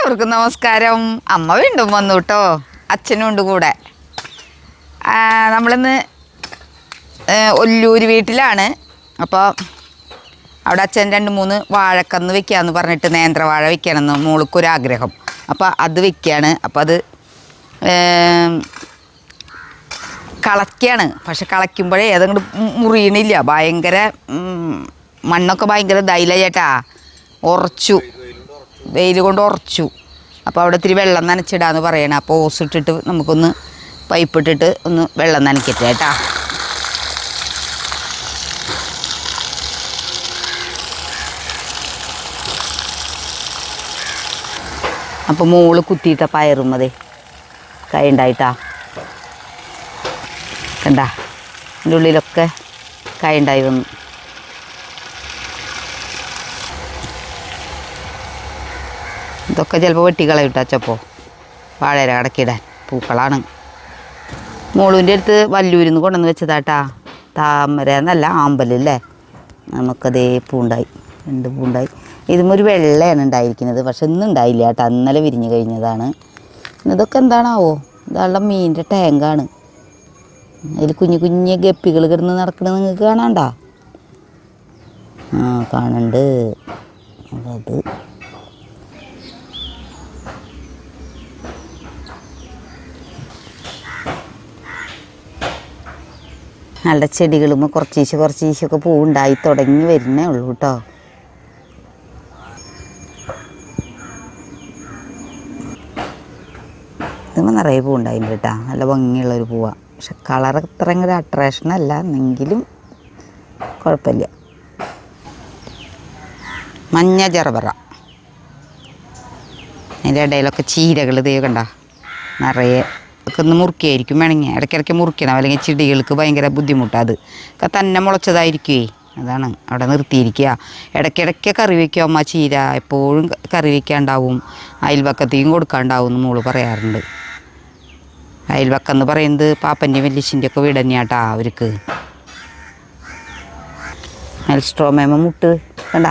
എല്ലാവർക്കും നമസ്കാരം. അമ്മ വീണ്ടും വന്നു കേട്ടോ, അച്ഛനും ഉണ്ട് കൂടെ. നമ്മളിന്ന് ഒല്ലൂര് വീട്ടിലാണ്. അപ്പോൾ അവിടെ അച്ഛൻ 2-3 വാഴക്കന്ന് വെക്കാമെന്ന് പറഞ്ഞിട്ട് നേന്ത്രവാഴ വെക്കണമെന്ന് മോൾക്കൊരാഗ്രഹം. അപ്പോൾ അത് വെക്കുകയാണ്. അപ്പോൾ അത് കളയ്ക്കുകയാണ്. പക്ഷെ കളയ്ക്കുമ്പോഴേ അതങ്ങോട്ട് മുറിയണില്ല. ഭയങ്കര മണ്ണൊക്കെ ഭയങ്കര ഇതായില്ല ചേട്ടാ, ഉറച്ചു, വെയിൽ കൊണ്ട് ഉറച്ചു. അപ്പോൾ അവിടെ ഇത്തിരി വെള്ളം നനച്ചിടാന്ന് പറയണം. അപ്പോൾ ഓസ് ഇട്ടിട്ട് നമുക്കൊന്ന് പൈപ്പ് ഇട്ടിട്ട് ഒന്ന് വെള്ളം നനയ്ക്കട്ടെ ചേട്ടാ. അപ്പോൾ മോള് കുത്തിയിട്ട പയറും മതി കൈ ഉണ്ടായിട്ടാ, കണ്ട എൻ്റെ ഉള്ളിലൊക്കെ കായ ഉണ്ടായി വന്നു. ഇതൊക്കെ ചിലപ്പോൾ വെട്ടിക്കളയിട്ടച്ചപ്പോൾ വാഴര അടക്കിയിടാൻ പൂക്കളാണ്. മോളുവിൻ്റെ അടുത്ത് വല്ലൂരിൽ നിന്ന് കൊണ്ടുവന്ന് വെച്ചതാട്ടാ, താമര എന്നല്ല ആമ്പലല്ലേ. നമുക്കതേ പൂണ്ടായി, 2 പൂണ്ടായി. ഇതും ഒരു വെള്ളയാണ് ഉണ്ടായിരിക്കുന്നത്, പക്ഷെ ഇന്നും ഉണ്ടായില്ല കേട്ടോ, ഇന്നലെ വിരിഞ്ഞ് കഴിഞ്ഞതാണ്. ഇതൊക്കെ എന്താണാവോ, ഇതാളുടെ മീനിൻ്റെ ടാങ്കാണ്. അതിൽ കുഞ്ഞു കുഞ്ഞു ഗപ്പികൾ കിടന്ന് നടക്കുന്നത് നിങ്ങൾക്ക് കാണാണ്ടാ? കാണുന്നുണ്ട്. അത് നല്ല ചെടികളും കുറച്ചീശൊക്കെ പൂവുണ്ടായി തുടങ്ങി വരുന്നേ ഉള്ളൂ കേട്ടോ. ഇതുമ്പോൾ നിറയെ പൂവുണ്ടായിട്ടുണ്ട് കേട്ടോ, നല്ല ഭംഗിയുള്ളൊരു പൂവാണ്. പക്ഷെ കളർ അത്ര ഒരു അട്രാക്ഷനല്ല, എന്നെങ്കിലും കുഴപ്പമില്ല. മഞ്ഞ ജറബറ, അതിൻ്റെ ഇടയിലൊക്കെ ചീരകൾ ഇതേ കണ്ട നിറയെ ഒക്കെ ഒന്ന് മുറുക്കിയായിരിക്കും. വേണമെങ്കിൽ ഇടയ്ക്കിടയ്ക്ക് മുറിക്കണം, അല്ലെങ്കിൽ ചെടികൾക്ക് ഭയങ്കര ബുദ്ധിമുട്ടാണ്. അത് ഒക്കെ തന്നെ മുളച്ചതായിരിക്കുമേ, അതാണ് അവിടെ നിർത്തിയിരിക്കുക. ഇടയ്ക്കിടയ്ക്ക് കറി വയ്ക്കുക അമ്മ ചീര, എപ്പോഴും കറി വയ്ക്കാണ്ടാവും, അയൽവക്കത്തേക്കും കൊടുക്കാണ്ടാവും എന്ന് മോള് പറയാറുണ്ട്. അയൽവക്കെന്ന് പറയുന്നത് പാപ്പൻ്റെയും വല്യച്ഛൻ്റെ ഒക്കെ വീട് തന്നെയാട്ടാ അവർക്ക്. മെൽസ്ട്രോമേമ മുട്ട് കണ്ട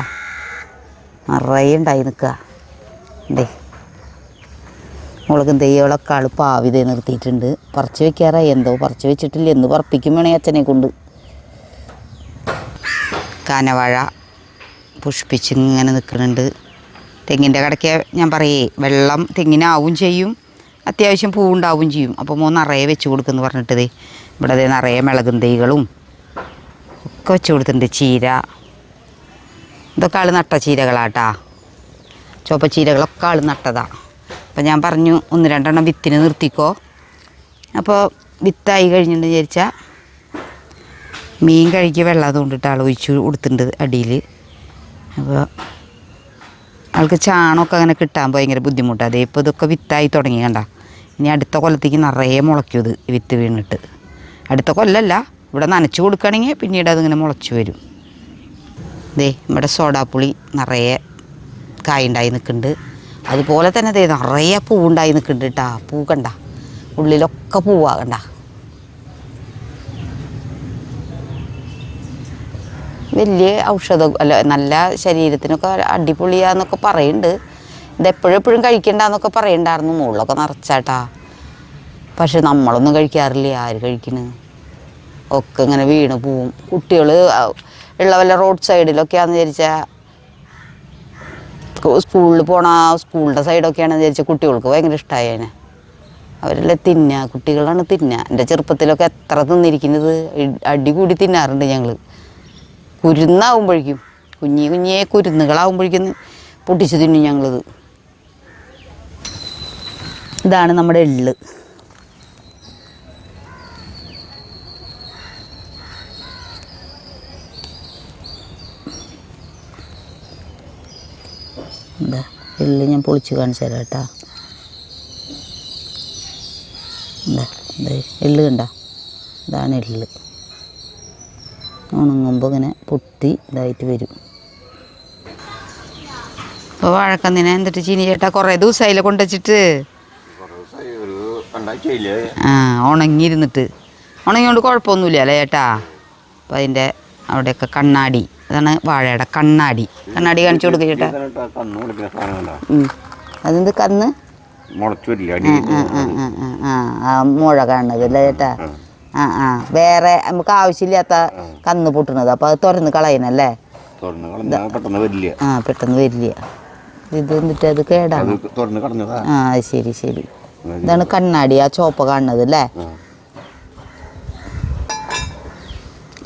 നിറയെ ഉണ്ടായി നിൽക്കുക ഉണ്ടേ. മുളകും തെയ്യോളൊക്കെ ആൾ പാവിതേ നിർത്തിയിട്ടുണ്ട്. പറിച്ച് വെക്കാറായി, എന്തോ പറിച്ച് വെച്ചിട്ടില്ല, എന്ന് പറപ്പിക്കും വേണേ അച്ഛനെ കൊണ്ട്. കാനവാഴ പുഷ്പിച്ച് ഇങ്ങനെ നിൽക്കുന്നുണ്ട്. തെങ്ങിൻ്റെ കടയ്ക്ക് ഞാൻ പറയേ, വെള്ളം തെങ്ങിനാവും ചെയ്യും, അത്യാവശ്യം പൂവുണ്ടാവും ചെയ്യും. അപ്പോൾ നിറയെ വെച്ച് കൊടുക്കുമെന്ന് പറഞ്ഞിട്ടതേ ഇവിടെ അതേ നിറയെ മിളകും തൈകളും ഒക്കെ വെച്ച് കൊടുത്തിട്ടുണ്ട്. ചീര ഇതൊക്കെ ആൾ നട്ട ചീരകളാട്ടാ, ചുവപ്പ ചീരകളൊക്കെ ആൾ നട്ടതാണ്. അപ്പം ഞാൻ പറഞ്ഞു 1-2 വിത്തിന് നിർത്തിക്കോ. അപ്പോൾ വിത്തായി കഴിഞ്ഞിട്ട് വിചാരിച്ചാൽ മീൻ കഴുകിയ വെള്ളം അതുകൊണ്ടിട്ട് ആൾ ഒഴിച്ച് കൊടുത്തിട്ടുണ്ട് അടിയിൽ. അപ്പോൾ ആൾക്ക് ചാണകമൊക്കെ അങ്ങനെ കിട്ടാൻ ഭയങ്കര ബുദ്ധിമുട്ടാണ്. അതേ ഇപ്പോൾ ഇതൊക്കെ വിത്തായി തുടങ്ങി കണ്ട. ഇനി അടുത്ത കൊല്ലത്തേക്ക് നിറയെ മുളയ്ക്കും ഇത് വിത്ത് വീണിട്ട്. അടുത്ത കൊല്ലമല്ല, ഇവിടെ നനച്ച് കൊടുക്കുകയാണെങ്കിൽ പിന്നീട് അതിങ്ങനെ മുളച്ച് വരും. ദേ ഇവിടെ സോഡാപ്പുളി നിറയെ കായുണ്ടായി നിൽക്കുന്നുണ്ട്. അതുപോലെ തന്നെ ദേ നിറയെ പൂവുണ്ടായി നിൽക്കുന്നുണ്ട് കേട്ടാ. പൂ കണ്ട, ഉള്ളിലൊക്കെ പൂവാ കണ്ട. വലിയ ഔഷധം അല്ല, നല്ല ശരീരത്തിനൊക്കെ അടിപൊളിയാന്നൊക്കെ പറയുന്നുണ്ട്. ഇതെപ്പോഴും കഴിക്കണ്ടെന്നൊക്കെ പറയണ്ടായിരുന്നു. മുകളിലൊക്കെ നിറച്ചാട്ടാ, പക്ഷെ നമ്മളൊന്നും കഴിക്കാറില്ല. ആര് കഴിക്കണ്, ഒക്കെ ഇങ്ങനെ വീണ് പോവും. കുട്ടികൾ ഉള്ള വല്ല റോഡ് സൈഡിലൊക്കെയാണെന്ന് വിചാരിച്ചാൽ, സ്കൂളിൽ പോണ സ്കൂളിൻ്റെ സൈഡൊക്കെയാണെന്ന് വിചാരിച്ചാൽ കുട്ടികൾക്ക് ഭയങ്കര ഇഷ്ടമായേനെ. അവരെല്ലാം തിന്നുക, കുട്ടികളാണ് തിന്നുക. എൻ്റെ ചെറുപ്പത്തിലൊക്കെ എത്ര തിന്നിരിക്കുന്നത്, അടികൂടി തിന്നാറുണ്ട് ഞങ്ങൾ. കുരുന്നാവുമ്പോഴേക്കും, കുഞ്ഞേ കുരുന്നുകളാവുമ്പോഴേക്കും പൊട്ടിച്ച് തിന്നും ഞങ്ങളിത്. ഇതാണ് നമ്മുടെ എള്ള്. എന്താ എള്ള് ഞാൻ പൊളിച്ച് കാണിച്ചു തരാം കേട്ടാ. എന്താ എള്ള് കണ്ട, ഇതാണ് എള്ള്. ഉണങ്ങുമ്പോൾ ഇങ്ങനെ പൊട്ടി ഇതായിട്ട് വരും. ഇപ്പോൾ വാഴക്കന്നിനെ എന്നിട്ട് ചീനി ചേട്ടാ കുറേ ദിവസമായില്ല കൊണ്ടുവച്ചിട്ട്. ഉണങ്ങിയിരുന്നിട്ട്, ഉണങ്ങിയോണ്ട് കുഴപ്പമൊന്നുമില്ല അല്ലേ ചേട്ടാ. അപ്പോൾ അതിൻ്റെ അവിടെയൊക്കെ കണ്ണാടി, അതാണ് വാഴയുടെ കണ്ണാടി. കണ്ണാടി കാണിച്ചു കൊടുക്കുക ചേട്ടാ. അതെന്ത് കന്ന് മുളച്ചു വരില്ല. മുഴ കാണുന്നത് അല്ലേ ചേട്ടാ? വേറെ നമുക്ക് ആവശ്യമില്ലാത്ത കന്ന് പൊട്ടുന്നത്, അപ്പോൾ അത് തുറന്ന് കളയണല്ലേ? പെട്ടെന്ന് വരില്ല. ഇത് എന്നിട്ട് അത് കേടാണ്. ശരി ശരി. ഇതാണ് കണ്ണാടി, ആ ചോപ്പ കാണുന്നത് അല്ലേ?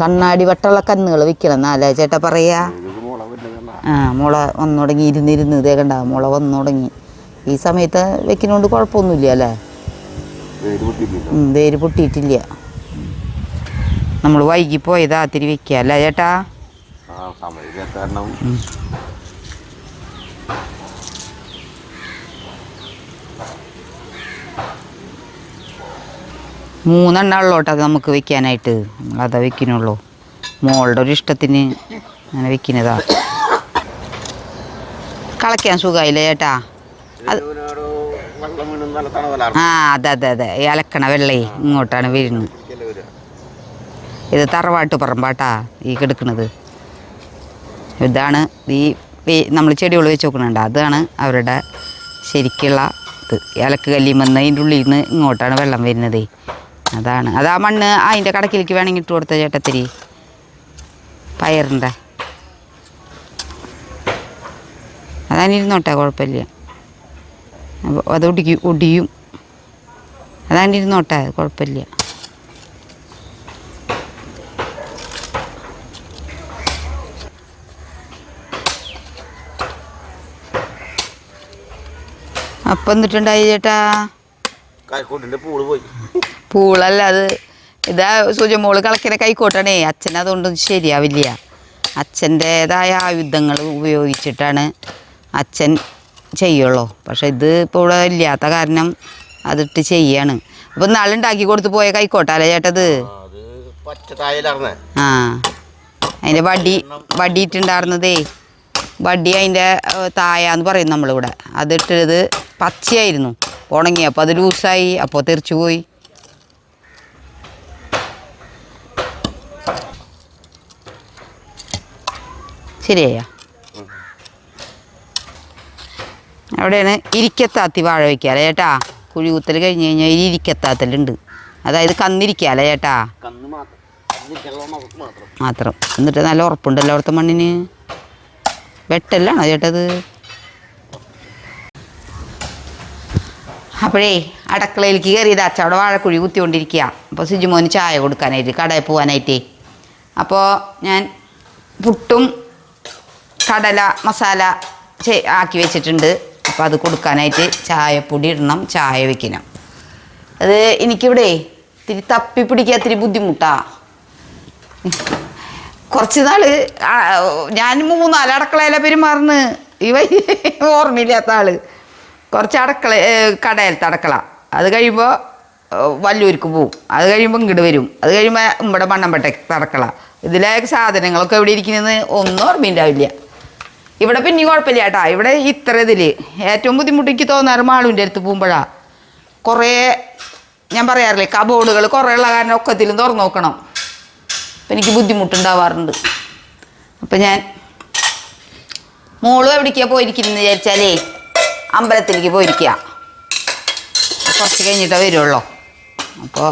കണ്ണാടി വട്ടമുള്ള കന്നുകൾ വിൽക്കണം എന്നല്ലേ ചേട്ടാ പറയാ? മുള വന്നു തുടങ്ങി, ഇരുന്നിരുന്ന് ഇതേ കണ്ടാവും, മുള വന്നു തുടങ്ങി. ഈ സമയത്ത് വെക്കുന്നോണ്ട് കുഴപ്പമൊന്നുമില്ല അല്ലേ? വേര് പൊട്ടിയിട്ടില്ല. നമ്മൾ വൈകി പോയതാ തിരി വെക്കുക അല്ലേ ചേട്ടാ? മൂന്നെണ്ണം ഉള്ളോട്ടോ അത് നമുക്ക് വെക്കാനായിട്ട്. അതാ വെക്കുന്നുള്ളൂ, മോളുടെ ഒരു ഇഷ്ടത്തിന് അങ്ങനെ വെക്കുന്നതാ. കളയ്ക്കാൻ സുഖമായില്ലേ ചേട്ടാ? അതെ അതെ അതെ, ഈ അലക്കണ വെള്ളേ ഇങ്ങോട്ടാണ് വീഴുന്നത്. ഇത് തറവാട്ട് പറമ്പാട്ടാ ഈ കിടക്കുന്നത്. ഇതാണ് ഈ നമ്മൾ ചെടികൾ വെച്ച് നോക്കണുണ്ട്, അതാണ് അവരുടെ ശരിക്കുള്ള ഇത്. ഇലക്ക് കല്ലിമെന്ന് അതിൻ്റെ ഉള്ളിൽ നിന്ന് ഇങ്ങോട്ടാണ് വെള്ളം വരുന്നത്. അതാ മണ്ണ് അതിൻ്റെ കടക്കിലേക്ക് വേണമെങ്കിൽ ഇട്ട് കൊടുത്ത ചേട്ടത്തിരി പയറിൻ്റെ. അതാണിരുന്നോട്ടെ, കുഴപ്പമില്ല. അത് ഒടിയും. അതാണിരുന്നോട്ടെ, കുഴപ്പമില്ല. അപ്പം എന്നിട്ടുണ്ടായി ചേട്ടാ? പൂളല്ല അത്, ഇതാ സുജമോള് കളക്കിற കൈക്കോട്ടണേ. അച്ഛൻ അതുകൊണ്ടൊന്നും ശരിയാവില്ല. അച്ഛൻ്റേതായ ആയുധങ്ങൾ ഉപയോഗിച്ചിട്ടാണ് അച്ഛൻ ചെയ്യുള്ളൂ. പക്ഷെ ഇത് ഇപ്പോൾ ഇവിടെ ഇല്ലാത്ത കാരണം അതിട്ട് ചെയ്യാണ്. അപ്പം നാളുണ്ടാക്കി കൊടുത്ത് പോയ കൈക്കോട്ടല്ലേ ചേട്ടത്? അതിൻ്റെ വടി ഇട്ടുണ്ടായിരുന്നതേ, വടി അതിൻ്റെ തായാന്ന് പറയും നമ്മളിവിടെ. അതിട്ടത് പച്ചയായിരുന്നു, ഉണങ്ങി. അപ്പോൾ അത് ലൂസായി, അപ്പോൾ തെറിച്ചു പോയി. ശരിയായ അവിടെയാണ് ഇരിക്കത്താത്തി വാഴ വയ്ക്കാല്ലേ ചേട്ടാ? കുഴി കുത്തൽ കഴിഞ്ഞ് കഴിഞ്ഞാൽ ഇരിക്കത്താത്തലുണ്ട്. അതായത് കന്നിരിക്കാല്ലേ ചേട്ടാ? മാത്രം. എന്നിട്ട് നല്ല ഉറപ്പുണ്ടല്ലോ അവിടുത്തെ മണ്ണിന്. വെട്ടല്ലാണോ ചേട്ടത്? അപ്പോഴേ അടുക്കളയിലേക്ക് കയറിയത് അച്ഛ അവിടെ വാഴക്കുഴി കുത്തിക്കൊണ്ടിരിക്കുക. അപ്പോൾ സിജുമോന് ചായ കൊടുക്കാനായിട്ട് കടയിൽ പോകാനായിട്ടേ. അപ്പോൾ ഞാൻ പുട്ടും കടല മസാല ആക്കി വെച്ചിട്ടുണ്ട്. അപ്പോൾ അത് കൊടുക്കാനായിട്ട് ചായപ്പൊടി ഇടണം, ചായ വെക്കണം. അത് എനിക്കിവിടെ ഇത്തിരി തപ്പി പിടിക്കാൻ ഇത്തിരി ബുദ്ധിമുട്ടാണ്. കുറച്ച് നാൾ ഞാൻ 3-4 അടുക്കളയിലെ പെരുമാറുന്നു. ഓർമ്മയില്ലാത്ത ആൾ. കുറച്ച് കടയിലത്തെ അടുക്കള, അത് കഴിയുമ്പോൾ വല്ലൂർക്ക് പോവും, അത് കഴിയുമ്പോൾ ഇങ്ങോട്ട് വരും, അത് കഴിയുമ്പോൾ നമ്മുടെ മണ്ണമ്പട്ടത്തെ അടുക്കള. ഇതിലെ സാധനങ്ങളൊക്കെ എവിടെ ഇരിക്കുന്നത് ഒന്നും ഓർമ്മയുണ്ടാവില്ല. ഇവിടെ പിന്നെ കുഴപ്പമില്ല ചേട്ടാ. ഇവിടെ ഇത്ര ഇതിൽ ഏറ്റവും ബുദ്ധിമുട്ട് എനിക്ക് തോന്നാറ് മാളുവിൻ്റെ അടുത്ത് പോകുമ്പോഴാണ്. കുറേ ഞാൻ പറയാറില്ലേ, കബോർഡുകൾ കുറേ ഉള്ള കാരണം ഒക്കത്തിലും തുറന്നു നോക്കണം. അപ്പം എനിക്ക് ബുദ്ധിമുട്ടുണ്ടാവാറുണ്ട്. അപ്പം ഞാൻ മോളും എവിടേക്കാണ് പോയിരിക്കുന്നത് വിചാരിച്ചാലേ അമ്പലത്തിലേക്ക് പോയിരിക്കുക. കുറച്ച് കഴിഞ്ഞിട്ടേ വരുള്ളൂ. അപ്പോൾ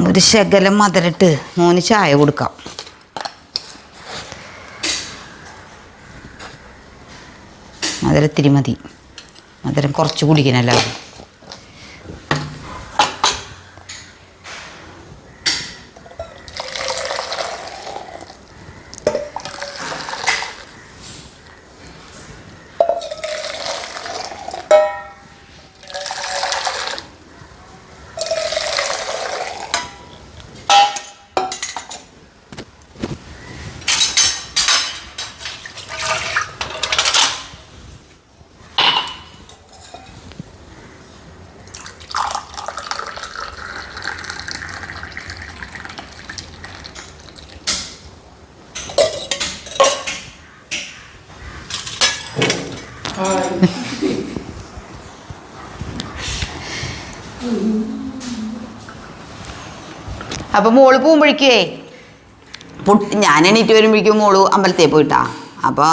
ഒരു ശകലം മധുരട്ട് മോന് ചായ കൊടുക്കാം. മധുരത്തിരി മതി, മധുരം കുറച്ച് കുടിക്കണല്ലോ. അപ്പം മോള് പോകുമ്പോഴേക്കേ ഞാൻ എണീറ്റ് വരുമ്പോഴേക്കും മോള് അമ്പലത്തിൽ പോയിട്ടാ. അപ്പോൾ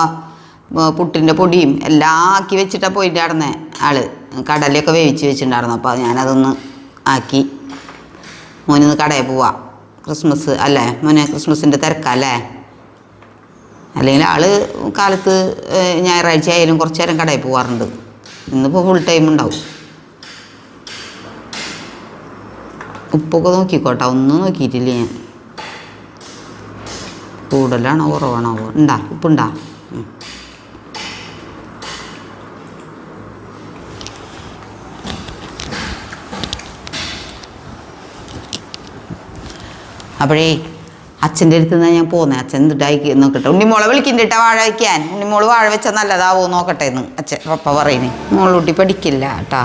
പുട്ടിൻ്റെ പൊടിയും എല്ലാം ആക്കി വെച്ചിട്ടാണ് പോയിട്ട് നടന്നേ ആള്. കടലയൊക്കെ വേവിച്ച് വെച്ചിട്ടുണ്ടായിരുന്നു. അപ്പോൾ ഞാനതൊന്ന് ആക്കി മോനിന്ന് കടയിൽ പോവാം. ക്രിസ്മസ് അല്ലേ മോനെ, ക്രിസ്മസിൻ്റെ തിരക്കല്ലേ. അല്ലെങ്കിൽ ആള് കാലത്ത് ഞായറാഴ്ച ആയാലും കുറച്ച് നേരം കടയിൽ പോകാറുണ്ട്. ഇന്നിപ്പോൾ ഫുൾ ടൈം ഉണ്ടാവും. ഉപ്പൊക്കെ നോക്കിക്കോട്ടെ, ഒന്നും നോക്കിയിട്ടില്ല ഞാൻ. കൂടുതലാണോ കുറവാണോ? ഉപ്പുണ്ടാ? അപ്പോഴേ അച്ഛൻ്റെ അടുത്ത് നിന്നാണ് ഞാൻ പോകുന്നത്. അച്ഛൻ എന്തിട്ടായി നോക്കട്ടെ. ഉണ്ണിമോളെ വിളിക്കുന്നുണ്ട് വാഴ വയ്ക്കാൻ. ഉണ്ണിമോള് വാഴ വെച്ചാൽ നല്ലതാവോ നോക്കട്ടെ എന്ന് അച്ഛൻ പപ്പ പറയുന്നേ. മോളൂട്ടി പഠിക്കില്ല കേട്ടാ.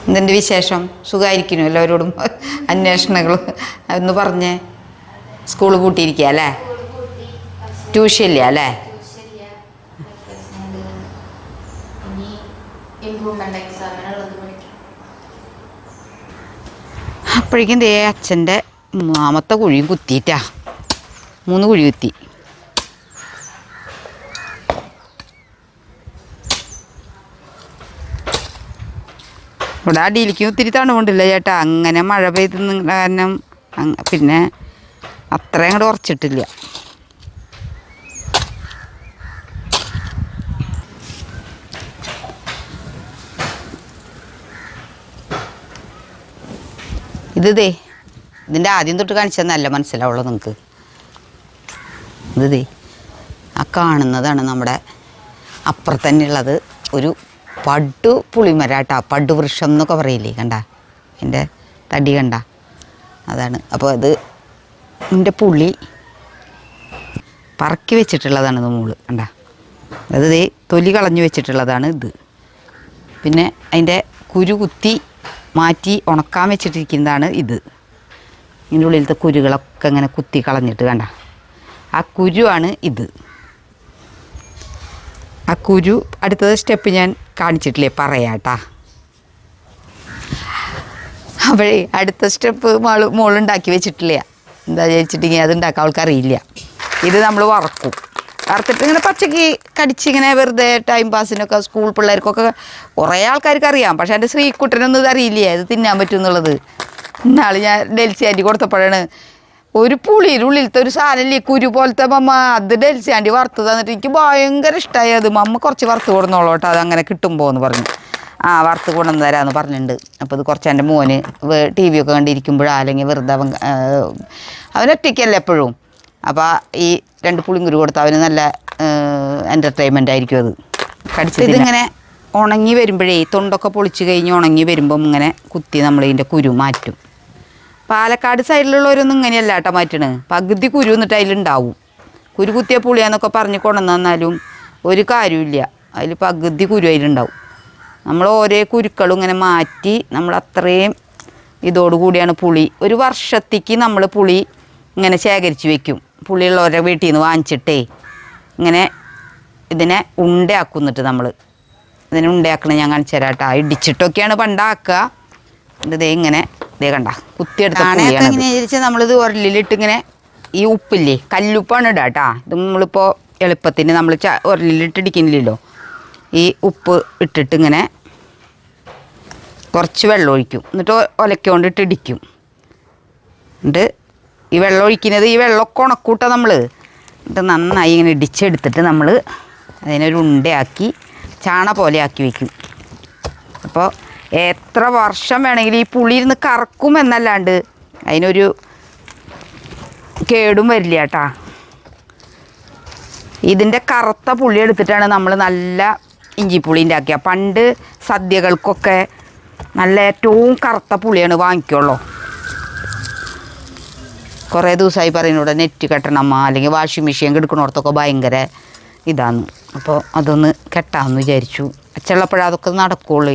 എന്തെൻ്റെ വിശേഷം? സുഖമായിരിക്കുന്നു? എല്ലാവരോടും അന്വേഷണങ്ങൾ എന്ന് പറഞ്ഞേ. സ്കൂൾ പൂട്ടിയിരിക്കുക അല്ലേ? ട്യൂഷൻ ഇല്ല അല്ലേ? അപ്പോഴേക്കും ദേ അച്ഛൻ്റെ 3ാമത്തെ കുഴിയും കുത്തിയിട്ടാ. 3 കുഴി കുത്തി. ഇവിടെ അടിയിലേക്കും ഒത്തിരി തണുവുണ്ടില്ല ചേട്ടാ. അങ്ങനെ മഴ പെയ്ത് കാരണം പിന്നെ അത്രയും അങ്ങോട്ട് ഉറച്ചിട്ടില്ല. ഇതിൻ്റെ ആദ്യം തൊട്ട് കാണിച്ചാൽ നല്ല മനസ്സിലാവുള്ളൂ നിങ്ങൾക്ക്. ആ കാണുന്നതാണ് നമ്മുടെ അപ്പുറത്തന്നെയുള്ളത് ഒരു പടു പുളിമരാട്ടാ. പടുവൃക്ഷം എന്നൊക്കെ പറയില്ലേ, കണ്ട എൻ്റെ തടി കണ്ട, അതാണ്. അപ്പോൾ അത് എൻ്റെ പുളി പറക്കി വെച്ചിട്ടുള്ളതാണ് ഇത് മോള് കണ്ട. അത് തൊലി കളഞ്ഞു വെച്ചിട്ടുള്ളതാണ് ഇത്. പിന്നെ അതിൻ്റെ കുരു കുത്തി മാറ്റി ഉണക്കാൻ വെച്ചിട്ടിരിക്കുന്നതാണ് ഇത്. ഇതിൻ്റെ ഉള്ളിലത്തെ കുരുകളൊക്കെ ഇങ്ങനെ കുത്തി കളഞ്ഞിട്ട് കണ്ട, ആ കുരുവാണ് ഇത്. ആ കുരു അടുത്തത് സ്റ്റെപ്പ് ഞാൻ കാണിച്ചിട്ടില്ലേ, പറയാട്ടാ. അപ്പോഴേ അടുത്ത സ്റ്റെപ്പ് മോളുണ്ടാക്കി വെച്ചിട്ടില്ല. എന്താ ചോദിച്ചിട്ടുണ്ടെങ്കിൽ അത് ഉണ്ടാക്കാൻ അവൾക്കറിയില്ല. ഇത് നമ്മൾ വറക്കും. വറുത്തിട്ട് ഇങ്ങനെ പച്ചക്ക് കടിച്ചിങ്ങനെ വെറുതെ ടൈം പാസിനൊക്കെ സ്കൂൾ പിള്ളേർക്കൊക്കെ കുറേ ആൾക്കാർക്ക് അറിയാം. പക്ഷേ എൻ്റെ ശ്രീക്കുട്ടനൊന്നും ഇത് അറിയില്ലേ ഇത് തിന്നാൻ പറ്റും എന്നുള്ളത്. ഇന്നാൾ ഞാൻ ഡെൽസി ആൻറ്റി കൊടുത്തപ്പോഴാണ് ഒരു പുളിയുടെ ഉള്ളിലത്തെ ഒരു സാധനമില്ലേ കുരു പോലത്തെ മമ്മ, അത് ഡെൽസി ആൻറ്റി വറുത്ത് തന്നിട്ട് എനിക്ക് ഭയങ്കര ഇഷ്ടമായി. അത് മമ്മ കുറച്ച് വറുത്ത് കൊടുന്നോളൂ കേട്ടോ, അത് അങ്ങനെ കിട്ടുമ്പോൾ എന്ന് പറഞ്ഞു. വറുത്ത് കൊണ്ടുവന്ന് തരാമെന്ന് പറഞ്ഞിട്ടുണ്ട്. അപ്പോൾ ഇത് കുറച്ച് എൻ്റെ മോന് TV ഒക്കെ കണ്ടിരിക്കുമ്പോഴോ അല്ലെങ്കിൽ വെറുതെ അവനൊറ്റയ്ക്കല്ലേ എപ്പോഴും. അപ്പോൾ ഈ 2 പുളിങ്കുരു കൊടുത്താൽ അവന് നല്ല എൻ്റർടൈൻമെൻ്റ് ആയിരിക്കും അത് കടിച്ചത്. ഇതിങ്ങനെ ഉണങ്ങി വരുമ്പോഴേ തൊണ്ടൊക്കെ പൊളിച്ച് കഴിഞ്ഞ് ഉണങ്ങി വരുമ്പം ഇങ്ങനെ കുത്തി നമ്മൾ ഇതിൻ്റെ കുരു മാറ്റും. പാലക്കാട് സൈഡിലുള്ളവരൊന്നും ഇങ്ങനെയല്ല കേട്ടോ മാറ്റണ്. പകുതി കുരു എന്നിട്ട് അതിലുണ്ടാവും. കുരു കുത്തിയ പുളിയാന്നൊക്കെ പറഞ്ഞ് കൊണ്ടുവന്ന് തന്നാലും ഒരു കാര്യമില്ല, അതിൽ പകുതി കുരു അതിലുണ്ടാവും. നമ്മൾ ഓരോ കുരുക്കളും ഇങ്ങനെ മാറ്റി നമ്മൾ അത്രയും ഇതോടുകൂടിയാണ് പുളി. ഒരു വർഷത്തേക്ക് നമ്മൾ പുളി ഇങ്ങനെ ശേഖരിച്ച് വെക്കും. പുളിയുള്ളവരുടെ വീട്ടിൽ നിന്ന് വാങ്ങിച്ചിട്ടേ ഇങ്ങനെ ഇതിനെ ഉണ്ടയാക്കുന്നിട്ട് നമ്മൾ ഇതിനെ ഉണ്ടയാക്കണം. ഞാൻ കാണിച്ചു തരാം കേട്ടോ. ഇടിച്ചിട്ടൊക്കെയാണ് പണ്ടാക്കുക. ഇത് ഇങ്ങനെ കണ്ട കുത്തിയെടുത്താണ്. എങ്ങനെയാണെന്ന് വിചാരിച്ചാൽ നമ്മളിത് ഉരലിലിട്ട് ഇങ്ങനെ ഈ ഉപ്പില്ലേ കല്ലുപ്പാണ് ഇടുക കേട്ടോ. ഇത് നമ്മളിപ്പോൾ എളുപ്പത്തിന് നമ്മൾ ഉരലിലിട്ട് ഇടിക്കുന്നില്ലല്ലോ. ഈ ഉപ്പ് ഇട്ടിട്ട് ഇങ്ങനെ കുറച്ച് വെള്ളം ഒഴിക്കും. എന്നിട്ട് ഒലക്കൊണ്ടിട്ട് ഇടിക്കും. എന്നിട്ട് ഈ വെള്ളം ഒഴിക്കുന്നത് ഈ വെള്ളമൊക്കെ ഉണക്കൂട്ട നമ്മൾ. എന്നിട്ട് നന്നായി ഇങ്ങനെ ഇടിച്ചെടുത്തിട്ട് നമ്മൾ അതിനൊരു ഉണ്ടയാക്കി ചാണ പോലെ ആക്കി വയ്ക്കും. അപ്പോൾ എത്ര വർഷം വേണമെങ്കിലും ഈ പുളി ഇരുന്ന് കറക്കും എന്നല്ലാണ്ട് അതിനൊരു കേടും വരില്ല കേട്ടാ. ഇതിൻ്റെ കറുത്ത പുളി എടുത്തിട്ടാണ് നമ്മൾ നല്ല ഇഞ്ചിപ്പുളി ഉണ്ടാക്കുക. പണ്ട് സദ്യകൾക്കൊക്കെ നല്ല ഏറ്റവും കറുത്ത പുളിയാണ് വാങ്ങിക്കുള്ളൂ. കുറേ ദിവസമായി പറയുന്നൂടെ നെറ്റ് കെട്ടണമ്മ അല്ലെങ്കിൽ വാഷിംഗ് മെഷീൻ എടുക്കണോടത്തൊക്കെ ഭയങ്കര ഇതാണ്. അപ്പോൾ അതൊന്ന് കെട്ടാമെന്ന് വിചാരിച്ചു. അച്ചുള്ളപ്പോഴേ അതൊക്കെ നടക്കുള്ളൂ.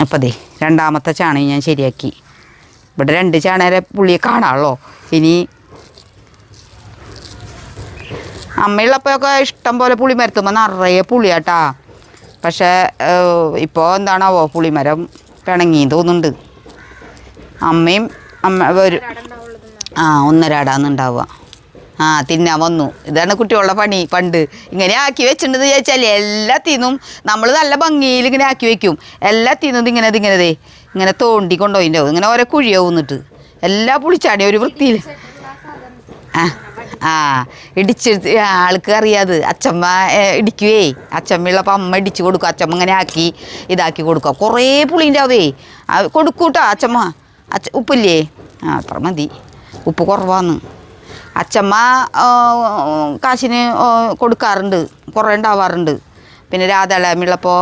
അപ്പോൾ ദേ 2ാമത്തെ ചാണകം ഞാൻ ശരിയാക്കി. ഇവിടെ 2 ചാണകരെ പുളിയെ കാണാമല്ലോ. ഇനി അമ്മയുള്ളപ്പോഴൊക്കെ ഇഷ്ടം പോലെ പുളിമരത്തുമ്പോൾ നിറയെ പുളിയാട്ടാ. പക്ഷേ ഇപ്പോൾ എന്താണാവോ പുളിമരം പിണങ്ങി തോന്നുന്നുണ്ട്. അമ്മയും ഒരു ഒന്നരാടാന്നുണ്ടാവുക. തിന്നാൻ വന്നു. ഇതാണ് കുട്ടികളുടെ പണി. പണ്ട് ഇങ്ങനെ ആക്കി വെച്ചിട്ടുണ്ടെന്ന് ചോദിച്ചാൽ എല്ലാത്തിന്നും നമ്മൾ നല്ല ഭംഗിയിൽ ഇങ്ങനെ ആക്കി വെക്കും. എല്ലാത്തിന്നും ഇങ്ങനെ തോണ്ടി കൊണ്ടുപോയിണ്ടാവും. ഇങ്ങനെ ഓരോ കുഴിയാവുന്നിട്ട് എല്ലാ പുളിച്ചാടി ഒരു വൃത്തിയിൽ ഇടിച്ചെടുത്ത് ആൾക്ക് അറിയാത്. അച്ചമ്മ ഇടിക്കുവേ. അച്ചമ്മയുള്ളപ്പോൾ അമ്മ ഇടിച്ച് കൊടുക്കും. അച്ചമ്മ ഇങ്ങനെ ആക്കി ഇതാക്കി കൊടുക്കുക. കുറേ പുളിണ്ടാവേ കൊടുക്കൂട്ടോ അച്ചമ്മ. ഉപ്പില്ലേ? അത്ര മതി, ഉപ്പ് കുറവാന്ന്. അച്ചമ്മ കാശിന് കൊടുക്കാറുണ്ട്, കുറേ ഉണ്ടാവാറുണ്ട്. പിന്നെ രാധളമ്മയുള്ളപ്പോൾ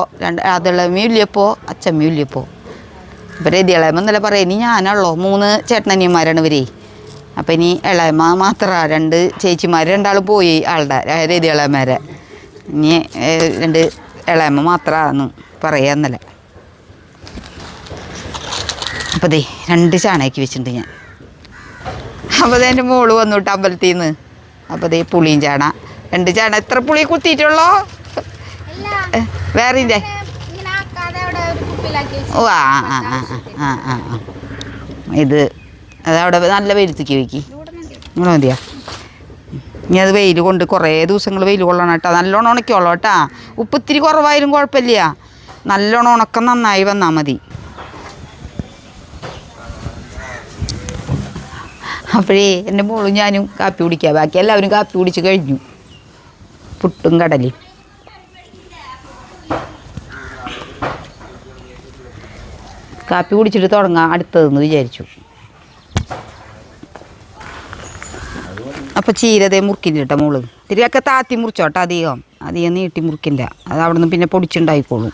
രാധളമ്മയും ഇല്ലപ്പോൾ അച്ചമ്മയും ഇല്ലപ്പോൾ. ഇപ്പോൾ രതിയളയമ്മ എന്നല്ല പറയാം. ഇനി ഞാനുള്ളൂ 3 ചേട്ടനനിയന്മാരാണ് ഇവരെ. അപ്പം ഇനി ഇളയമ്മ മാത്രമാണ്. 2 ചേച്ചിമാർ 2 പോയി ആളുടെ രതിയളയന്മാരെ. ഇനി 2 ഇളയമ്മ മാത്രമാണെന്ന് പറയാന്നല്ല. അപ്പോൾ 2 ചാണകി വെച്ചിട്ടുണ്ട് ഞാൻ. അപ്പോൾ എൻ്റെ മോള് വന്നുവിട്ട് അമ്പലത്തിൽ നിന്ന്. അപ്പോൾ പുളിയും ചാണ 2 ചാണ. എത്ര പുളി കുത്തിയിട്ടുള്ളോ? വേറെ ഇത് അതവിടെ നല്ല വെയിലത്തേക്ക് വയ്ക്കി. ഇങ്ങനെ മതിയാ. ഇനി അത് വെയിൽ കൊണ്ട് കുറേ ദിവസങ്ങൾ വെയിൽ കൊള്ളണം കേട്ടോ. നല്ലോണം ഉണക്കിയോളൂ കേട്ടോ. ഉപ്പ് ഇത്തിരി കുറവായാലും കുഴപ്പമില്ല. നല്ലോണം ഉണക്കം നന്നായി വന്നാൽ മതി. അപ്പോഴേ എൻ്റെ മോളും ഞാനും കാപ്പി കുടിക്കുക. ബാക്കി എല്ലാവരും കാപ്പി കുടിച്ച് കഴിഞ്ഞു. പുട്ടും കടലയും. കാപ്പി കുടിച്ചിട്ട് തുടങ്ങാം അടുത്തതെന്ന് വിചാരിച്ചു. അപ്പോൾ ചീരതേ മുറിക്കില്ല കേട്ടോ മോള്. ഇത്തിരിയൊക്കെ താത്തി മുറിച്ചോട്ടെ. അധികം നീട്ടി മുറിക്കില്ല. അത് അവിടെ നിന്ന് പിന്നെ പൊടിച്ചുണ്ടായിക്കോളും.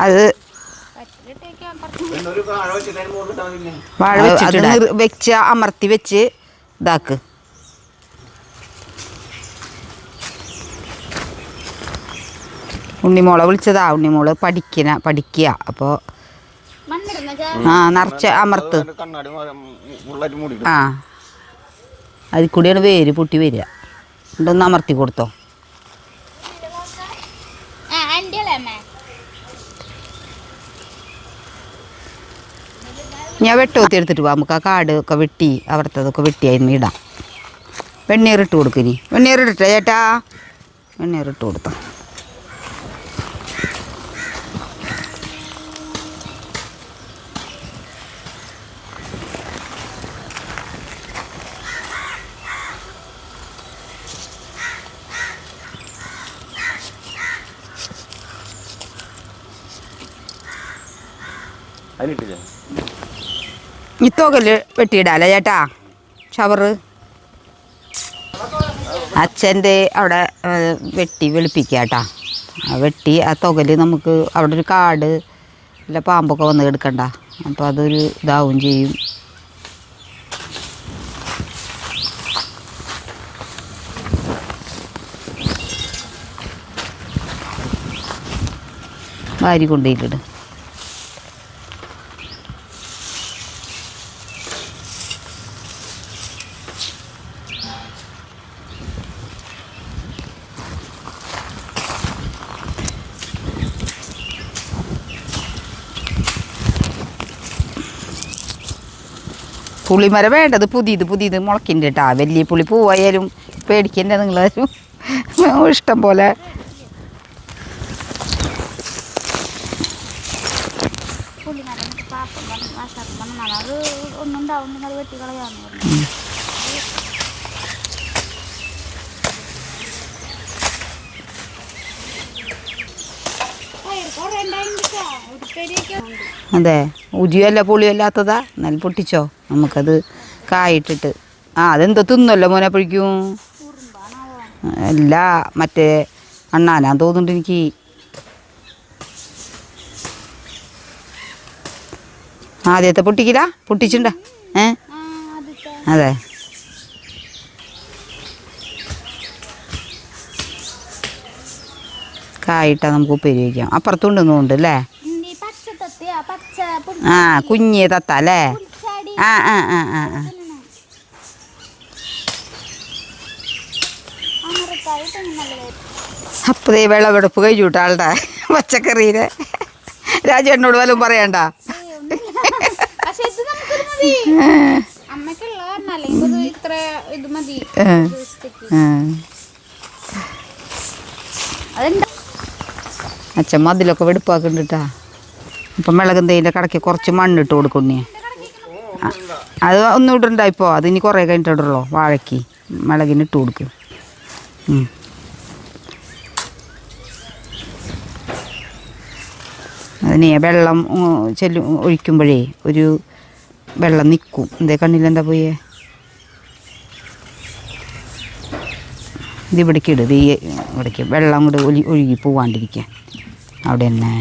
അത് വാഴ വെച്ച് അമർത്തി വെച്ച് ഇതാക്ക്. ഉണ്ണിമോളെ വിളിച്ചതാ. ഉണ്ണിമോള് പഠിക്കുക. അപ്പോൾ നിറച്ച് അമർത്ത്. അതിൽ കൂടിയാണ് വേര് പൊട്ടി വരിക. ഇതൊന്ന് അമർത്തി കൊടുത്തോ. ഞാൻ വെട്ടോത്തി എടുത്തിട്ട് പോവാം. നമുക്ക് ആ കാട് ഒക്കെ വെട്ടി അവിടുത്തതൊക്കെ വെട്ടിയായിരുന്നു ഇടാം. വെണ്ണീറിട്ട് കൊടുക്കും. ഇനി വെണ്ണീറിട്ടെ ചേട്ടാ. വെണ്ണീറിട്ട് കൊടുത്തോ. ഈ തുകല് വെട്ടിയിടാല്ലേ ചേട്ടാ. ഷവറ് അച്ഛൻ്റെ അവിടെ വെട്ടി വെളുപ്പിക്കുക കേട്ടാ. വെട്ടി ആ തുകല് നമുക്ക് അവിടെ ഒരു കാട് ഇല്ല പാമ്പൊക്കെ വന്ന് കിടക്കണ്ട. അപ്പോൾ അതൊരു ഇതാവും ചെയ്യും. വാരി കൊണ്ടുപോയിട്ടിട്. പുളിമരം വേണ്ടത് പുതിയത് മുളക്കിൻ്റെ കേട്ടാ. വലിയ പുളി പൂവായാലും പേടിക്കണ്ട നിങ്ങളാരും. ഇഷ്ടം പോലെ അതെ. ഉജിയല്ല പുളിയല്ലാത്തതാ. എന്നാലും പൊട്ടിച്ചോ. നമുക്കത് കായിട്ടിട്ട് അതെന്തോ തിന്നല്ലോ മോനെപ്പോഴേക്കും. അല്ല മറ്റേ അണ്ണാനാന്ന് തോന്നുന്നുണ്ട് എനിക്ക്. ആദ്യത്തെ പൊട്ടിക്കില്ല പൊട്ടിച്ചിണ്ട. അതെ. കായിട്ടാ നമുക്ക് ഉപ്പേരി വയ്ക്കാം. അപ്പുറത്തുണ്ടെന്നുണ്ട് അല്ലേ. കുഞ്ഞ് തത്ത അല്ലേ. അപ്പതേ വിളവെടുപ്പ് കഴിഞ്ഞുട്ടാ ആളുടെ പച്ചക്കറിയിലെ. രാജേട്ടനോട് വല്ലതും പറയണ്ട. അച്ഛൻ മതിലൊക്കെ വെടുപ്പാക്കുന്നുണ്ടാ. അപ്പം മിളകുന്തേൻ്റെ കടയ്ക്ക് കുറച്ച് മണ്ണിട്ട് കൊടുക്കുന്നേ. അത് ഒന്നും ഇടണ്ട ഇപ്പോൾ, അതിനി കുറേ കഴിഞ്ഞിട്ടുള്ളൂ. വാഴയ്ക്ക് മിളകിന് ഇട്ട് കൊടുക്കും. അതിനെ വെള്ളം ഒഴിക്കുമ്പോഴേ ഒരു വെള്ളം നിൽക്കും. എന്തേ കണ്ണിലെന്താ പോയേ? ഇത് ഇവിടേക്ക് ഇടും. ഈ ഇവിടേക്ക് വെള്ളം കൂടെ ഒഴുകി പോവാണ്ടിരിക്കാൻ അവിടെ തന്നെ.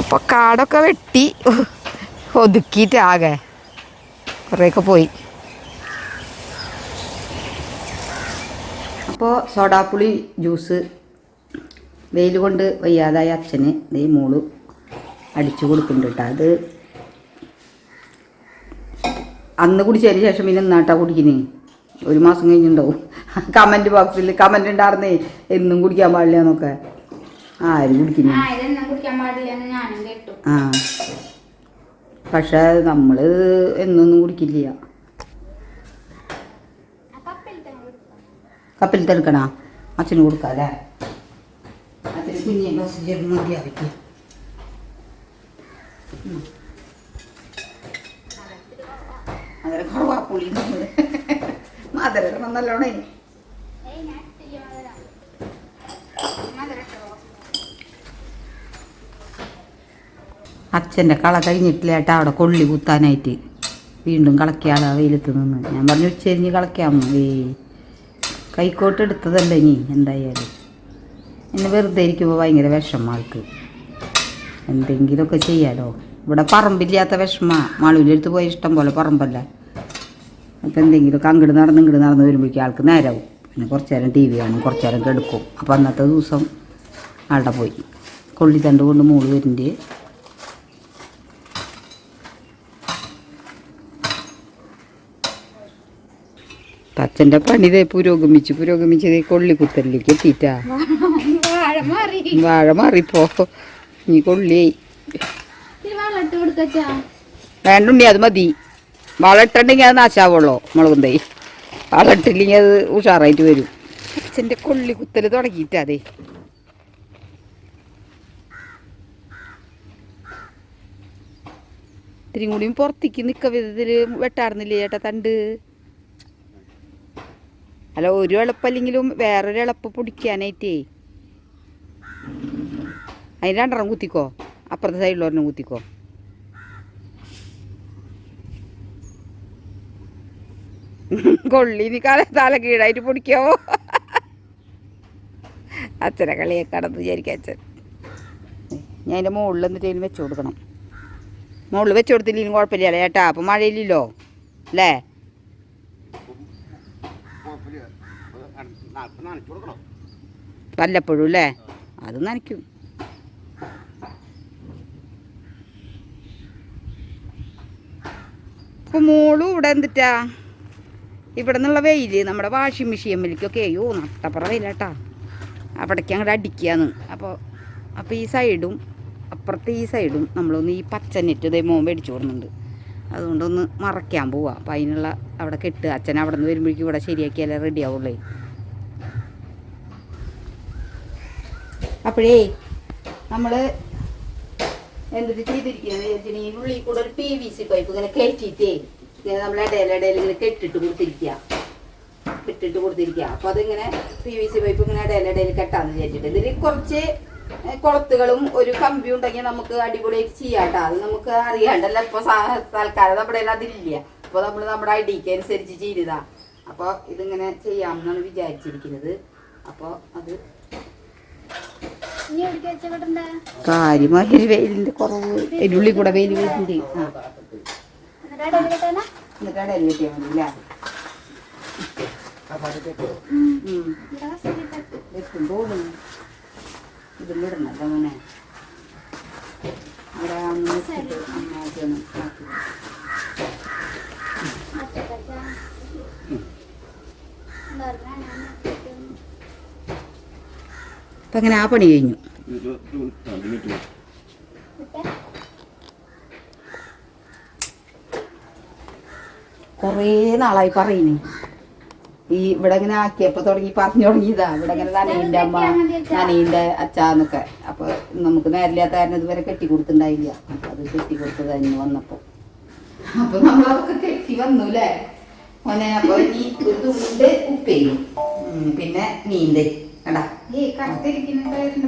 അപ്പോൾ കാടൊക്കെ വെട്ടി ഒതുക്കിയിട്ടാകെ കുറേയൊക്കെ പോയി. അപ്പോൾ സോഡാപ്പുളി ജ്യൂസ് വെയിൽ കൊണ്ട് വയ്യാതായ അച്ഛന് ഈ മോള് അടിച്ചു കൊടുക്കുന്നുണ്ട് കേട്ടോ. അത് അന്ന് കുടിച്ചതിന് ശേഷം പിന്നെ എന്നാട്ടാ കുടിക്കുന്നേ? 1 മാസം കഴിഞ്ഞിട്ടുണ്ടാവും. കമൻറ്റ് ബോക്സിൽ കമൻറ്റ് ഉണ്ടായിരുന്നേ എന്നും കുടിക്കാൻ പാടില്ല എന്നൊക്കെ. ആരും കുടിക്കുന്നു. ആ പക്ഷെ നമ്മൾ എന്നൊന്നും കുടിക്കില്ല. കപ്പിൽ തെടുക്കണ അച്ഛന് കൊടുക്കാം അല്ലേ? അച്ഛന് കുഞ്ഞെ ബസ് ചേർന്ന് മതിയാവിക്കും. അതിൽ കുറവാപ്പുളി മധുരം നല്ലോണേ. അച്ഛൻ്റെ കള കഴിഞ്ഞിട്ടില്ല ഏട്ടാ. അവിടെ കൊള്ളി കുത്താനായിട്ട് വീണ്ടും കളക്കിയാളാ വെയിലത്ത് നിന്ന്. ഞാൻ പറഞ്ഞു ഉച്ചരിഞ്ഞ് കളക്കാമോ? കൈക്കോട്ട് എടുത്തതല്ലേ ഇനി എന്തായാലും. എന്നെ വെറുതെ ഇരിക്കുമ്പോൾ ഭയങ്കര വിഷമം ആൾക്ക്. എന്തെങ്കിലുമൊക്കെ ചെയ്യാലോ. ഇവിടെ പറമ്പില്ലാത്ത വിഷമ. മാളൂലെടുത്ത് പോയി ഇഷ്ടം പോലെ പറമ്പല്ല. അപ്പോൾ എന്തെങ്കിലുമൊക്കെ അങ്ങോട്ട് നടന്ന് വരുമ്പോഴേക്കും ആൾക്ക് നേരമാവും. പിന്നെ കുറച്ച് നേരം TV കാണും, കുറച്ച് നേരം കിടക്കും. അപ്പോൾ അന്നത്തെ ദിവസം ആളുടെ പോയി. കൊള്ളിത്തണ്ട് കൊണ്ട് മോള് വരുന്നുണ്ട്. അച്ഛൻ്റെ പണി ഇതേ പുരോഗമിച്ചത് കൊള്ളിക്കുത്തലിലേക്ക് എത്തിയിട്ടാ. വാഴ മാറിപ്പോ നീ കൊള്ളിയായി. വേണ്ടുണ്ണി അത് മതി. വാഴ ഇട്ടുണ്ടെങ്കിൽ അത് നാശാവുള്ളൂ. മുളകും തൈ വാഴ ഇട്ടില്ലെങ്കിൽ അത് ഉഷാറായിട്ട് വരും. അച്ഛൻ്റെ കൊള്ളിക്കുത്തൽ തുടങ്ങിയിട്ടാ. അതെ ഇത്തിരി കൂടിയും പുറത്തേക്ക് നിൽക്ക വിധത്തിൽ വെട്ടാറുന്നില്ലേ ചേട്ടാ തണ്ട്? അല്ല, ഒരു എളുപ്പല്ലെങ്കിലും വേറൊരു എളുപ്പം പൊടിക്കാനായിട്ടേ. അതിന് 2 കുത്തിക്കോ. അപ്പുറത്തെ സൈഡിലൊരെണ്ണം കുത്തിക്കോ. കൊള്ളിനി തല കീഴായിട്ട് പൊടിക്കാവോ? അച്ഛനെ കളിയൊക്കെയാണെന്ന് വിചാരിക്കാം അച്ഛൻ. ഞാൻ അതിൻ്റെ മുകളിൽ എന്നിട്ട് വെച്ച് കൊടുക്കണം. മുകളിൽ വെച്ച് കൊടുത്തില്ലെങ്കിലും കുഴപ്പമില്ല ചേട്ടാ. അപ്പം മഴയില്ലല്ലോ അല്ലേ? വല്ലപ്പോഴും അല്ലേ? അത് നനയ്ക്കും. ഇപ്പം മോളും ഇവിടെ എന്തിട്ടാ ഇവിടെ നിന്നുള്ള വെയിൽ നമ്മുടെ വാഷിംഗ് മെഷീൻ മേലേക്കൊക്കെ നട്ടപ്പുറ വെയിലാട്ടാ. അവിടേക്ക് അങ്ങോട്ട് അടിക്കുകയാണ്. അപ്പോൾ ഈ സൈഡും അപ്പുറത്തെ ഈ സൈഡും നമ്മളൊന്ന് ഈ പച്ച നെറ്റ് ഇതേ മോൻ മേടിച്ചു കൊടുക്കുന്നുണ്ട്. അതുകൊണ്ടൊന്ന് മറയ്ക്കാൻ പോവാം. അപ്പം അതിനുള്ള അവിടെ കെട്ട്. അച്ഛൻ അവിടെ നിന്ന് വരുമ്പോഴേക്കും ഇവിടെ ശരിയാക്കിയാലേ റെഡി ആവുള്ളേ. അപ്പോഴേ നമ്മൾ എന്തിട്ട് ചെയ്തിരിക്കുന്നത് ഈ ഉള്ളിൽ കൂടെ ഒരു PVC പൈപ്പ് ഇങ്ങനെ കയറ്റിയിട്ടേ ഇങ്ങനെ നമ്മൾ ഇടയിൽ ഇങ്ങനെ കെട്ടിട്ട് കൊടുത്തിരിക്കുക. അപ്പോൾ അതിങ്ങനെ PVC പൈപ്പ് ഇങ്ങനെ ഇടയിൽ കെട്ടാന്ന് വിചാരിച്ചിട്ട് ഇതിൽ കുറച്ച് കുളത്തുകളും ഒരു കമ്പി ഉണ്ടെങ്കിൽ നമുക്ക് അടിപൊളിയായിട്ട് ചെയ്യാട്ടോ. അത് നമുക്ക് അറിയാണ്ടല്ല. ഇപ്പോൾ തൽക്കാലം നമ്മുടെ അതിലില്ല. അപ്പോൾ നമ്മൾ നമ്മുടെ ഐഡിക്ക് അനുസരിച്ച് ചെയ്തതാ. അപ്പോൾ ഇതിങ്ങനെ ചെയ്യാമെന്നാണ് വിചാരിച്ചിരിക്കുന്നത്. അപ്പോൾ അത് കാര്യമായ വെയിലിൻ്റെ കുറവ്. അതിനുള്ളിൽ കൂടെ വെയിൽ വരുന്നുണ്ട്. എന്നിട്ട് ഇടയിൽ കിട്ടിയാൽ മതി അല്ലേ? ഇതും ഇടണല്ലോ മോനെ. ഇവിടെ അന്ന് വെച്ചിട്ട് ആദ്യം ആക്കി. അപ്പം അങ്ങനെ ആ പണി കഴിഞ്ഞു. കുറേ നാളായി പറയുന്നേ ഈ ഇവിടെ ഇങ്ങനെ ആക്കിയപ്പോൾ പറഞ്ഞു തുടങ്ങിയതാ. ഇവിടെ ഇങ്ങനെ നനീൻ്റെ അമ്മ നനീൻ്റെ അച്ഛന്നൊക്കെ. അപ്പോൾ നമുക്ക് നേരില്ലാത്ത കാരണം ഇതുവരെ കെട്ടിക്കൊടുത്തിട്ടുണ്ടായില്ല. അപ്പം അത് കെട്ടിക്കൊടുത്തത് തന്നെ വന്നപ്പോൾ. അപ്പോൾ നമ്മളതൊക്കെ കെട്ടി വന്നു അല്ലേ മോനെ. അപ്പോൾ ഈ ഒരു തുണ്ട് ഉപ്പേരും പിന്നെ മീൻ്റെ കണ്ടാ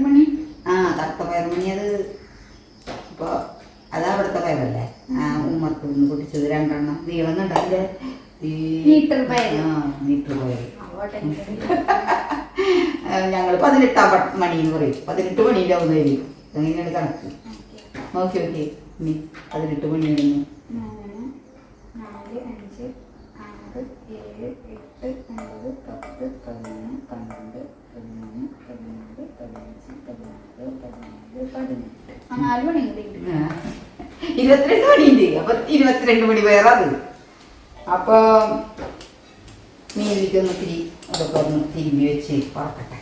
മണി. ആ കറുത്ത പയറുമണി. അത് ഇപ്പോൾ അതാ അവിടുത്തെ പയറല്ലേ. ഉമ്മർക്ക് നിന്ന് പൊട്ടിച്ചത് 2 എണ്ണം നീളം കണ്ടല്ലേ. മീറ്റർ പയർ. ഞങ്ങൾ 18 മണി എന്ന് പറയും. 18 മണിയിലാവുന്ന വരും. അങ്ങനെയാണ് കണക്ക്. നോക്കി നോക്കി 18 മണിയായിരുന്നു. 4, 5, 6, 7, 8, 9, 10, 11, 12, 13, 14, 15, 16, 17, 18. 4 മണി കൂടി 22 മണിയുണ്ട്. അപ്പൊ 22 മണി വേറെ അത്. അപ്പൊ മീനിലേക്ക് ഒന്ന് അതൊക്കെ ഒന്ന് തിരുമ്പി വെച്ച് പറക്കട്ടെ.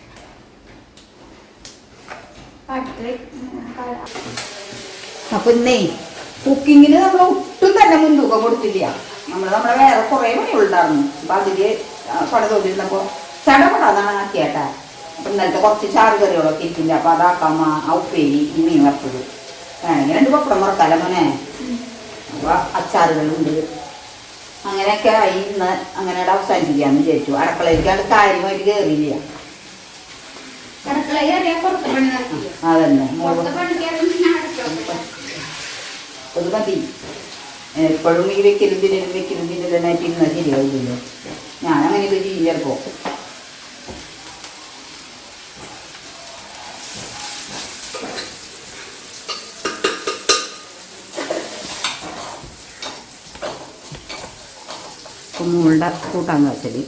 അപ്പൊ ഇന്നേ കുക്കിങ്ങിന് നമ്മൾ ഒട്ടും തന്നെ മുൻതൂക്കം കൊടുത്തില്ല. നമ്മളെ വേറെ കുറേ പണികളുണ്ടായിരുന്നു. അപ്പൊ അതില് പട തോന്നിയിരുന്നപ്പോ ചടപടാന്നാണ് ആക്കിയേട്ടാ. അപ്പൊ ഇന്നലത്തെ കുറച്ച് ചാറ് കറികളൊക്കെ ഇരിക്കില്ല. അപ്പൊ അതാക്കാമ്മ ആ ഉപ്പേരി ഈ മീൻ വറുത്തത് വേണമെങ്കിൽ 2 പപ്പടം വറുക്കാലോ മോനെ. അപ്പൊ അച്ചാറുകളുണ്ട്. അങ്ങനെയൊക്കെ ആയി. ഇന്ന് അങ്ങനെ അവസാനിപ്പിക്കാന്ന് വിചാരിച്ചു. അടുക്കളയിലേക്ക് അത് കാര്യമായിട്ട് കയറിയില്ല. അതന്നെ അത് മതി. എപ്പോഴും ഈ വെക്കലുതിനും തന്നെ ഇരുന്നാൽ ശരിയാവില്ലല്ലോ. ഞാനങ്ങനെ ഇത് ചെയ്യും ചിലപ്പോൾ. കുമ്മുകളുടെ കൂട്ടാൻ വെച്ചത്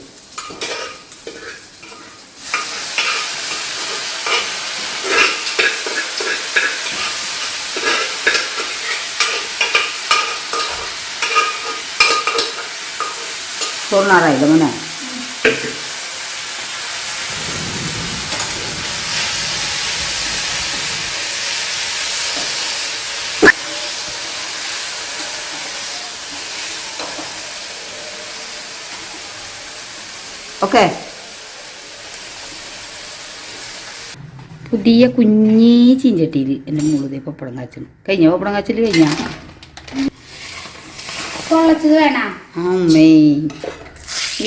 തൊണ്ണാറായില്ല മോനെ. ഓക്കെ. പുതിയ കുഞ്ഞി ചീഞ്ചട്ടിയിൽ എൻ്റെ മുകളിൽ പപ്പടം കാച്ചണം. കഴിഞ്ഞ പപ്പടം കാച്ചൽ കഴിഞ്ഞാ പൊള്ളച്ചത് വേണം. അമ്മേ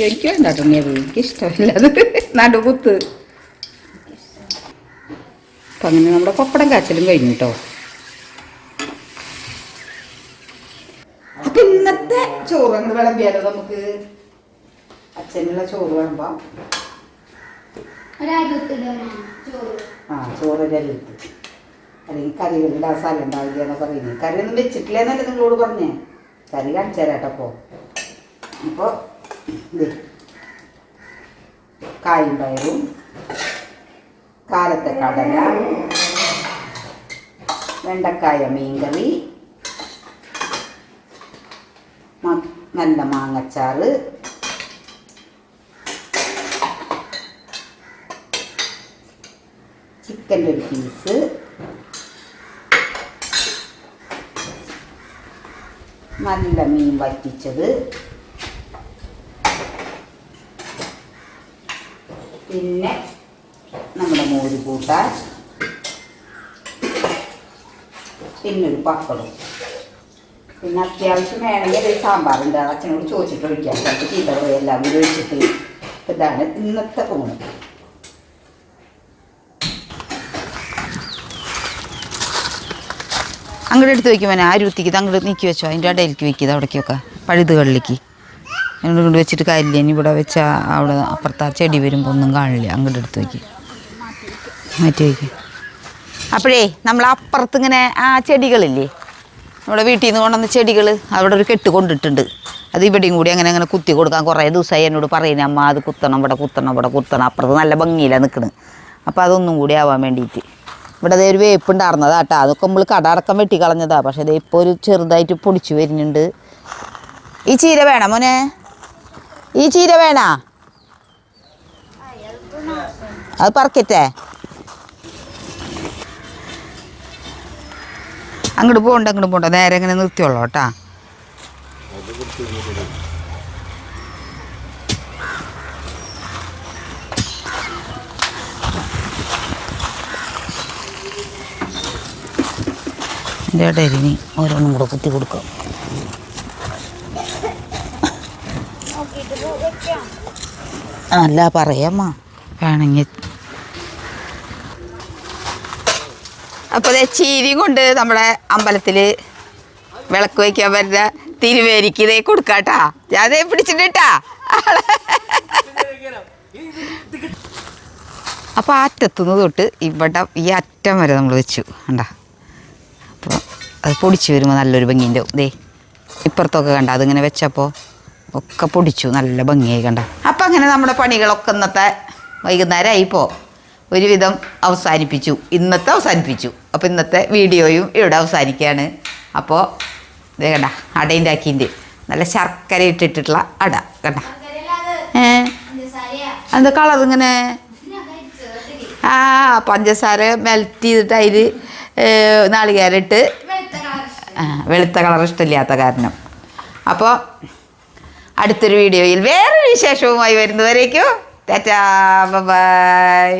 എനിക്ക് വേണ്ട കേട്ടോ. എനിക്കിഷ്ടമില്ല അത് നടുകുത്ത്. അപ്പം അങ്ങനെ നമ്മുടെ പപ്പടം കാച്ചലും കഴിഞ്ഞു കേട്ടോ. അപ്പം ഇന്നത്തെ ചോറ് അങ്ങനെ വിളമ്പിയാലോ നമുക്ക്. അച്ഛനുള്ള ചോറ് വിളമ്പാം. ചോറ് അരിത്ത് അല്ലെങ്കിൽ കറികളുടെ സ്ഥലം ഉണ്ടാവില്ല എന്നാ പറയുന്നത്. കറിയൊന്നും വെച്ചിട്ടില്ലെന്നല്ലേ നിങ്ങളോട് പറഞ്ഞേ. കറി കാണിച്ചു തരാട്ടപ്പോൾ. അപ്പോൾ ഇത് കായും പയറും കാലത്തെ കടല വെണ്ടക്കായ മീൻകറി നല്ല മാങ്ങച്ചാറ് ചിക്കൻ്റെ ഒരു പീസ് നല്ല മീൻ വറ്റിച്ചത് പിന്നെ നമ്മുടെ മോര് കൂട്ടാൻ പിന്നൊരു പപ്പടം പിന്നെ അത്യാവശ്യം വേണമെങ്കിൽ ഒരു സാമ്പാറുണ്ട്. അത് അച്ഛനോട് ചോദിച്ചിട്ട് ഒഴിക്കാം. ചിലപ്പോൾ ചീത്ത എല്ലാം കൂടി ഒഴിച്ചിട്ട്. ഇതാണ് ഇന്നത്തെ ഊണ്. അങ്ങോട്ട് എടുത്ത് വയ്ക്കുമ്പോൾ ആരുത്തിക്ക് അങ്ങോട്ട് നീക്കി വെച്ചോ. അതിൻ്റെ ഇടയിലേക്ക് വയ്ക്കുക. അവിടേക്കൊക്കെ പഴുതുകളിലേക്ക് അങ്ങോട്ട് കൊണ്ട് വെച്ചിട്ട് കാര്യമില്ല. ഇനി ഇവിടെ വെച്ചാൽ അവിടെ അപ്പുറത്ത് ആ ചെടി വരുമ്പോൾ ഒന്നും കാണില്ല. അങ്ങോട്ട് എടുത്ത് വയ്ക്കുക, മാറ്റി വയ്ക്കുക. അപ്പോഴേ നമ്മൾ അപ്പുറത്ത് ഇങ്ങനെ ആ ചെടികളില്ലേ, നമ്മുടെ വീട്ടിൽ നിന്ന് കൊണ്ടുവന്ന ചെടികൾ അവിടെ ഒരു കെട്ട് കൊണ്ടിട്ടുണ്ട്. അത് ഇവിടെയും കൂടി അങ്ങനെ അങ്ങനെ കുത്തി കൊടുക്കാൻ കുറേ ദിവസമായി എന്നോട് പറയുന്നത്. അമ്മ അത് കുത്തണം, ഇവിടെ കുത്തണം, ഇവിടെ കുത്തണം. അപ്പുറത്ത് നല്ല ഭംഗിയിലാണ് നിൽക്കുന്നത്. അപ്പോൾ അതൊന്നും കൂടി ആവാൻ വേണ്ടിയിട്ട് ഇവിടെ ദേ ഒരു വേപ്പ് ഉണ്ടായിരുന്നതാ കേട്ടോ. അതൊക്കെ നമ്മൾ കട അടക്കം വെട്ടിക്കളഞ്ഞതാ. പക്ഷേ ദേ ഇപ്പോൾ ഒരു ചെറുതായിട്ട് പൊടിച്ചു വരുന്നുണ്ട്. ഈ ചീര വേണോ മോനെ? ഈ ചീര വേണോ? അത് പറക്കട്ടെ. അങ്ങോട്ട് പോകണ്ട നേരെ ഇങ്ങനെ നിർത്തിയോളൂ കേട്ടാ. എൻ്റെ ഇടയിൽ ഇനി ഓരോന്നും കൂടെ കുത്തി കൊടുക്കാം. അല്ല പറയാമ്മ വേണമെങ്കിൽ. അപ്പോൾ അതേ ചീരിയും കൊണ്ട് നമ്മുടെ അമ്പലത്തിൽ വിളക്ക് വയ്ക്കാൻ പറ്റുന്ന തിരുവേരിക്ക് ഇതേ കൊടുക്കാട്ടാ. ഞാൻ അതേ പിടിച്ചിട്ടാ. അപ്പോൾ ആ അറ്റത്തുനിന്ന് തൊട്ട് ഇവിടെ ഈ അറ്റം വരെ നമ്മൾ വെച്ചു കണ്ട. അപ്പോൾ അത് പൊടിച്ച് വരുമ്പോൾ നല്ലൊരു ഭംഗിൻ്റെ ദേ ഇപ്പുറത്തൊക്കെ കണ്ട അതിങ്ങനെ വെച്ചപ്പോൾ ഒക്കെ പൊടിച്ചു നല്ല ഭംഗിയായി കണ്ട. അപ്പം അങ്ങനെ നമ്മുടെ പണികളൊക്കെ ഇന്നത്തെ വൈകുന്നേരമായിപ്പോൾ ഒരുവിധം അവസാനിപ്പിച്ചു. അപ്പോൾ ഇന്നത്തെ വീഡിയോയും ഇവിടെ അവസാനിക്കുകയാണ്. അപ്പോൾ ഇതേ കണ്ട അട ഉണ്ടാക്കിൻ്റെ നല്ല ശർക്കര ഇട്ടിട്ടുള്ള അട കണ്ട. എന്താ കളർ ഇങ്ങനെ? ആ പഞ്ചസാര മെൽറ്റ് ചെയ്തിട്ട് അതിൽ നാളികേരം ഇട്ട് വെളുത്ത കളർ ഇഷ്ടമില്ലാത്ത കാരണം. അപ്പോൾ അടുത്തൊരു വീഡിയോയിൽ വേറൊരു വിശേഷവുമായി വരുന്നവരേക്കും ടാറ്റാ ബൈ.